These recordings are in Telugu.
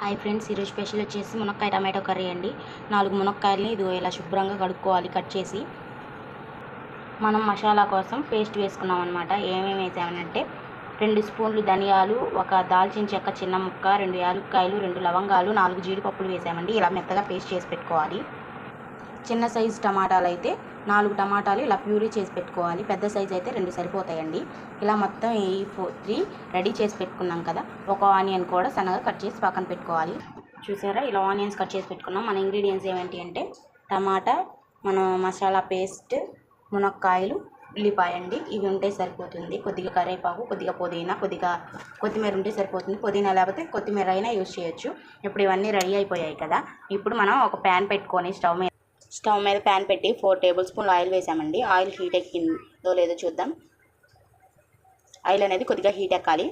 హాయ్ ఫ్రెండ్స్, ఈరోజు స్పెషల్ వచ్చేసి మునక్కాయ టమాటో కర్రీ అండి. 4 మునక్కాయలని ఇది ఇలా శుభ్రంగా కడుక్కోవాలి. కట్ చేసి మనం మసాలా కోసం పేస్ట్ వేసుకున్నాం అనమాట. ఏమేమి వేసామనంటే 2 స్పూన్లు ధనియాలు, ఒక దాల్చిన చెక్క చిన్న ముక్క, 2 యాలక్కాయలు, 2 లవంగాలు, 4 జీడిపప్పులు వేసామండి. ఇలా మెత్తగా పేస్ట్ చేసి పెట్టుకోవాలి. చిన్న సైజు టమాటాలు అయితే 4 టమాటాలు ఇలా ప్యూరీ చేసి పెట్టుకోవాలి. పెద్ద సైజు అయితే 2 సరిపోతాయండి. ఇలా మొత్తం ఈ 3 రెడీ చేసి పెట్టుకున్నాం కదా. ఒక ఆనియన్ కూడా సన్నగా కట్ చేసి పక్కన పెట్టుకోవాలి. చూసారా, ఇలా ఆనియన్స్ కట్ చేసి పెట్టుకున్నాం. మన ఇంగ్రీడియంట్స్ ఏమిటి అంటే టమాటా, మన మసాలా పేస్ట్, మునక్కాయలు, ఉల్లిపాయ అండి. ఇవి ఉంటే సరిపోతుంది. కొద్దిగా కరివేపాకు, కొద్దిగా పుదీనా, కొద్దిగా కొత్తిమీర ఉంటే సరిపోతుంది. పుదీనా లేకపోతే కొత్తిమీర అయినా యూజ్ చేయొచ్చు. ఇప్పుడు ఇవన్నీ రెడీ అయిపోయాయి కదా. ఇప్పుడు మనం ఒక ప్యాన్ పెట్టుకొని స్టవ్ మీద ప్యాన్ పెట్టి 4 టేబుల్ స్పూన్లు ఆయిల్ వేసామండి. ఆయిల్ హీట్ ఎక్కిందో లేదో చూద్దాం. ఆయిల్ అనేది కొద్దిగా హీట్ ఎక్కాలి.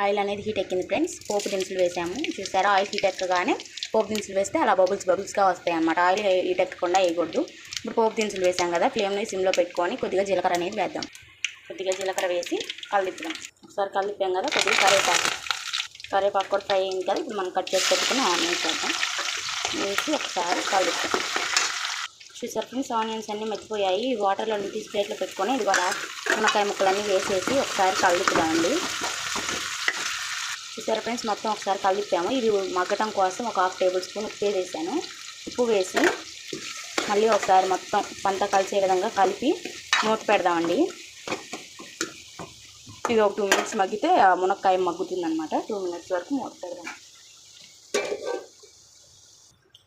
ఆయిల్ అనేది హీట్ ఎక్కింది ఫ్రెండ్స్. పోపు దినుసులు వేసాము. చూసారా, ఆయిల్ హీట్ ఎక్కగానే పోపు దినుసులు వేస్తే అలా బబుల్స్గా వస్తాయి అన్నమాట. ఆయిల్ హీట్ ఎక్కకుండా వేయకూడదు. ఇప్పుడు పోపు దినుసులు వేసాం కదా, ఫ్లేమ్ని సిమ్లో పెట్టుకొని కొద్దిగా జీలకర్ర అనేది వేద్దాం. కొద్దిగా జీలకర్ర వేసి కలిపిద్దాం. ఒకసారి కలిపాం కదా, కొద్దిగా కరివేపాకు కూడా ఫ్రై అయింది కదా. ఇప్పుడు మనం కట్ చేసి పెట్టుకుని ఆనియన్స్ వేద్దాం. వేసి ఒకసారి కలుపుతాం. చూసారు ఫ్రెండ్స్, ఆనియన్స్ అన్నీ మెచ్చిపోయాయి. వాటర్లో తీసి ప్లేట్లో పెట్టుకొని ఇది కూడా మునక్కాయ ముక్కలన్నీ వేసేసి ఒకసారి కలుపుదామండి. చూసారు ఫ్రెండ్స్, మొత్తం ఒకసారి కలిపాము. ఇది మగ్గటం కోసం ఒక 1/2 టేబుల్ స్పూన్ ఉప్పు వేసాను. ఉప్పు వేసి మళ్ళీ ఒకసారి మొత్తం పంట కలిసే విధంగా కలిపి మూత పెడదామండి. ఇది ఒక 2 మినిట్స్ మగ్గితే మునక్కాయ మగ్గుతుంది అనమాట. 2 మినిట్స్ వరకు మూత పెడదాం.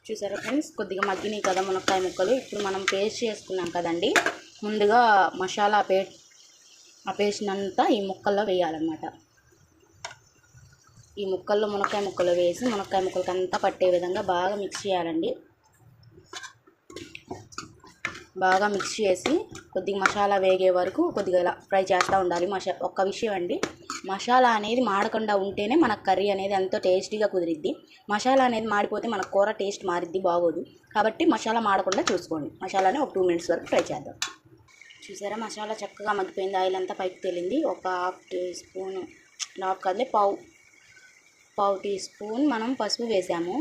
చూసారా ఫ్రెండ్స్, కొద్దిగా మగ్గినాయి కదా మునక్కాయ ముక్కలు. ఇప్పుడు మనం పేస్ట్ చేసుకున్నాం కదండి, ముందుగా మసాలా ఆ పేస్ట్ అంతా ఈ ముక్కల్లో వేయాలన్నమాట. ఈ ముక్కల్లో మునక్కాయ ముక్కలు వేసి మునక్కాయ ముక్కలకి అంతా పట్టే విధంగా బాగా మిక్స్ చేయాలండి. బాగా మిక్స్ చేసి కొద్దిగా మసాలా వేగే వరకు కొద్దిగా ఇలా ఫ్రై చేస్తూ ఉండాలి. ఒక్క విషయం అండి, మసాలా అనేది మాడకుండా ఉంటేనే మన కర్రీ అనేది ఎంతో టేస్టీగా కుదిరిద్ది. మసాలా అనేది మాడిపోతే మన కూర టేస్ట్ మారిద్ది, బాగోదు. కాబట్టి మసాలా మాడకుండా చూసుకోండి. మసాలాని ఒక 2 మినిట్స్ వరకు ఫ్రై చేద్దాం. చూసారా, మసాలా చక్కగా మగ్గిపోయింది. ఆయిల్ అంతా పైకి తేలింది. ఒక హాఫ్ టీ స్పూన్, పావు టీ స్పూన్ మనం పసుపు వేసాము.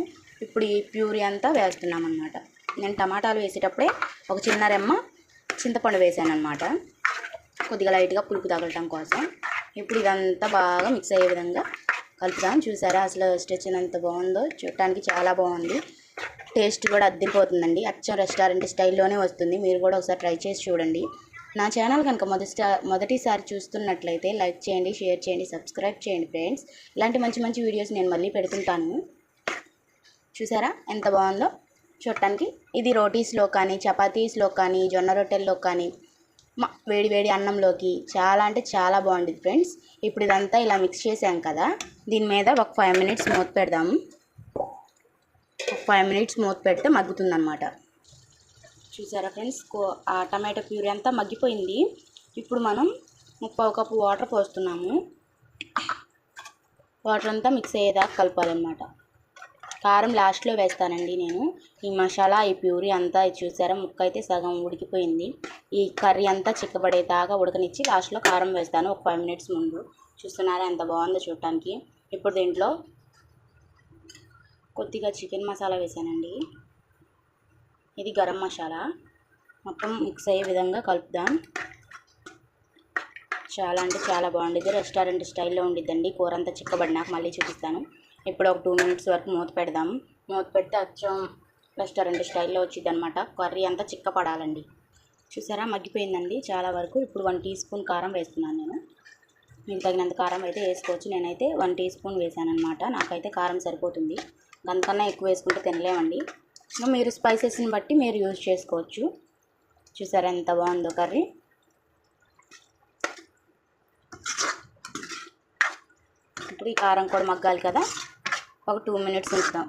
ఇప్పుడు ఈ ప్యూరీ అంతా వేస్తున్నాం అన్నమాట. నేను టమాటాలు వేసేటప్పుడే ఒక చిన్న రెమ్మ చింతపండు వేసాను అన్నమాట, కొద్దిగా లైట్గా పులుపు తగలటం కోసం. ఇప్పుడు ఇదంతా బాగా మిక్స్ అయ్యే విధంగా కలుపుదాం. చూసారా, అసలు స్టెచ్ ఎంత బాగుందో, చూడటానికి చాలా బాగుంది. టేస్ట్ కూడా అద్దిరిపోతుందండి. అచ్చం రెస్టారెంట్ స్టైల్లోనే వస్తుంది. మీరు కూడా ఒకసారి ట్రై చేసి చూడండి. నా ఛానల్ కనుక మొదటిసారి చూస్తున్నట్లయితే లైక్ చేయండి, షేర్ చేయండి, సబ్స్క్రైబ్ చేయండి ఫ్రెండ్స్. ఇలాంటి మంచి వీడియోస్ నేను మళ్ళీ పెడుతుంటాను. చూసారా ఎంత బాగుందో చూడటానికి. ఇది రోటీస్లో కానీ, చపాతీస్లో కానీ, జొన్న రొట్టెల్లో కానీ, వేడి అన్నంలోకి చాలా అంటే చాలా బాగుంటుంది ఫ్రెండ్స్. ఇప్పుడు ఇదంతా ఇలా మిక్స్ చేసాం కదా, దీని మీద ఒక 5 మినిట్స్ మూత పెడదాము. ఒక 5 మినిట్స్ మూత పెడితే మగ్గుతుందన్నమాట. చూసారా ఫ్రెండ్స్, ఆ టమాటో ప్యూరీ అంతా మగ్గిపోయింది. ఇప్పుడు మనం 1/4 కప్పు వాటర్ పోస్తున్నాము. వాటర్ అంతా మిక్స్ అయ్యేదాకా కలపాలన్నమాట. కారం లాస్ట్లో వేస్తానండి నేను. ఈ మసాలా, ఈ ప్యూరీ అంతా చూసారా, ముక్క అయితే సగం ఉడికిపోయింది. ఈ కర్రీ అంతా చిక్కబడేదాకా ఉడకనిచ్చి లాస్ట్లో కారం వేస్తాను ఒక 5 మినిట్స్ ముందు. చూస్తున్నారా ఎంత బాగుందో చూడటానికి. ఇప్పుడు దీంట్లో కొద్దిగా చికెన్ మసాలా వేసానండి. ఇది గరం మసాలా. మొత్తం మిక్స్ అయ్యే విధంగా కలుపుదాం. చాలా అంటే చాలా బాగుంటుంది. రెస్టారెంట్ స్టైల్లో ఉండిద్దండి. కూర అంతా చిక్కబడినాక మళ్ళీ చూపిస్తాను. ఇప్పుడు ఒక 2 మినిట్స్ వరకు మూత పెడదాం. మూత పెడితే అచ్చం రెస్టారెంట్ స్టైల్లో వచ్చింది అనమాట. కర్రీ అంతా చిక్కపడాలండి. చూసారా, మగ్గిపోయిందండి చాలా వరకు. ఇప్పుడు 1 టీ స్పూన్ కారం వేస్తున్నాను నేను. మీకు తగినంత కారం అయితే వేసుకోవచ్చు. నేనైతే 1 టీ స్పూన్ వేసాను అనమాట. నాకైతే కారం సరిపోతుంది. దానికన్నా ఎక్కువ వేసుకుంటే తినలేమండి. మీరు స్పైసెస్ని బట్టి మీరు యూజ్ చేసుకోవచ్చు. చూసారా ఎంత బాగుందో కర్రీ. ఇప్పుడు ఈ కారం కూడా మగ్గాలి కదా, ఒక 2 మినిట్స్ ఉంచుదాం.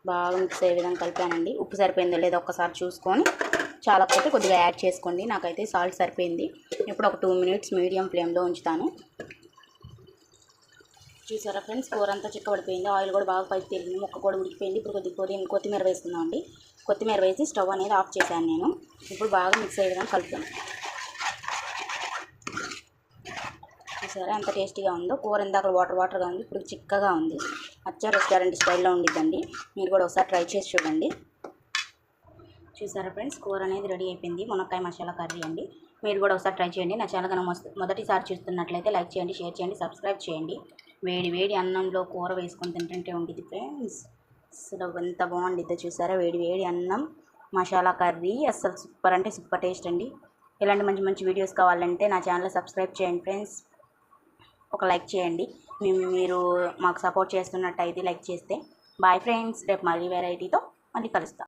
బాగా మిక్స్ అయ్యే విధంగా కలిపానండి. ఉప్పు సరిపోయిందో లేదో ఒక్కసారి చూసుకొని, చాలకపోతే కొద్దిగా యాడ్ చేసుకోండి. నాకైతే సాల్ట్ సరిపోయింది. ఇప్పుడు ఒక 2 మినిట్స్ మీడియం ఫ్లేమ్లో ఉంచుతాను. చూసారా ఫ్రెండ్స్, కూర అంతా చిక్కబడిపోయింది. ఆయిల్ కూడా బాగా పైకి తేలింది. ముక్క కూడా ఉడికిపోయింది. ఇప్పుడు కొత్తిమీర వేసుకుందాం అండి. కొత్తిమీర వేసి స్టవ్ అనేది ఆఫ్ చేశాను నేను. ఇప్పుడు బాగా మిక్స్ అయ్యే విధంగా కలుపుతాను. చూసారా ఎంత టేస్టీగా ఉందో. కూర ఇందాక వాటర్గా ఉంది, ఇప్పుడు చిక్కగా ఉంది. అచ్చ రెస్టారెంట్ స్టైల్లో ఉండిద్దండి. మీరు కూడా ఒకసారి ట్రై చేసి చూడండి. చూసారా ఫ్రెండ్స్, కూర అనేది రెడీ అయిపోయింది. మునక్కాయ మసాలా కర్రీ అండి. మీరు కూడా ఒకసారి ట్రై చేయండి. నా ఛానల్ కనుక మొదటిసారి చూస్తున్నట్లయితే లైక్ చేయండి, షేర్ చేయండి, సబ్స్క్రైబ్ చేయండి. వేడి వేడి అన్నంలో కూర వేసుకొని తింటుంటే ఉంటుంది ఫ్రెండ్స్. అసలు ఎంత బాగుండిద్దో చూసారా. వేడి వేడి అన్నం మసాలా కర్రీ అసలు సూపర్ అంటే సూపర్ టేస్ట్ అండి. ఇలాంటి మంచి మంచి వీడియోస్ కావాలంటే నా ఛానల్ సబ్స్క్రైబ్ చేయండి ఫ్రెండ్స్. ఒక లైక్ చేయండి. మీరు మాకు సపోర్ట్ చేస్తున్నట్టయితే లైక్ చేస్తే. బాయ్ ఫ్రెండ్స్, రేపు మళ్ళీ వెరైటీతో మళ్ళీ కలుస్తాం.